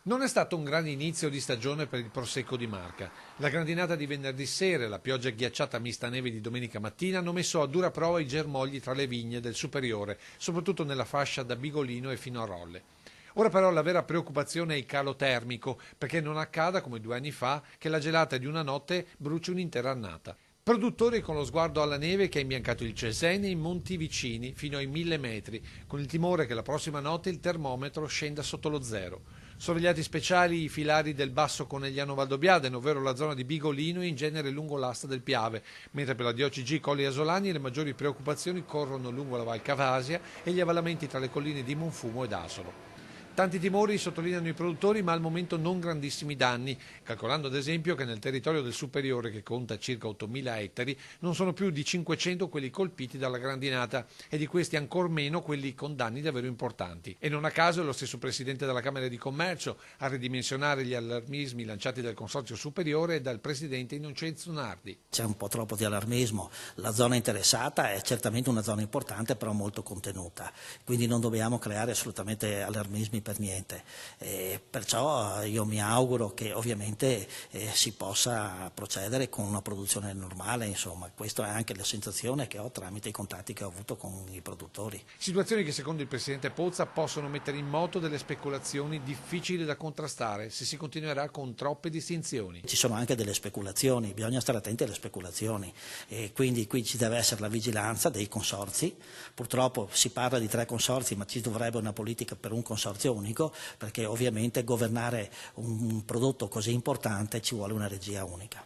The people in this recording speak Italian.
Non è stato un grande inizio di stagione per il Prosecco di Marca. La grandinata di venerdì sera e la pioggia ghiacciata mista neve di domenica mattina hanno messo a dura prova i germogli tra le vigne del superiore, soprattutto nella fascia da Bigolino e fino a Rolle. Ora però la vera preoccupazione è il calo termico, perché non accada come 2 anni fa che la gelata di una notte bruci un'intera annata. Produttori con lo sguardo alla neve che ha imbiancato il Cesena e i monti vicini fino ai 1000 metri, con il timore che la prossima notte il termometro scenda sotto lo zero. Sorvegliati speciali i filari del Basso Conegliano Valdobbiadene, ovvero la zona di Bigolino e in genere lungo l'asta del Piave, mentre per la DOCG Colli Asolani le maggiori preoccupazioni corrono lungo la Val Cavasia e gli avvallamenti tra le colline di Monfumo ed Asolo. Tanti timori sottolineano i produttori, ma al momento non grandissimi danni, calcolando ad esempio che nel territorio del Superiore, che conta circa 8.000 ettari, non sono più di 500 quelli colpiti dalla grandinata e di questi ancor meno quelli con danni davvero importanti. E non a caso è lo stesso Presidente della Camera di Commercio a ridimensionare gli allarmismi lanciati dal Consorzio Superiore e dal Presidente Innocenzo Nardi. C'è un po' troppo di allarmismo, la zona interessata è certamente una zona importante però molto contenuta, quindi non dobbiamo creare assolutamente allarmismi per niente, perciò io mi auguro che ovviamente si possa procedere con una produzione normale, insomma, questa è anche la sensazione che ho tramite i contatti che ho avuto con i produttori. Situazioni che secondo il Presidente Pozza possono mettere in moto delle speculazioni difficili da contrastare se si continuerà con troppe distinzioni. Ci sono anche delle speculazioni, bisogna stare attenti alle speculazioni e quindi qui ci deve essere la vigilanza dei consorzi, purtroppo si parla di 3 consorzi ma ci dovrebbe una politica per un consorzio unico, perché ovviamente governare un prodotto così importante ci vuole una regia unica.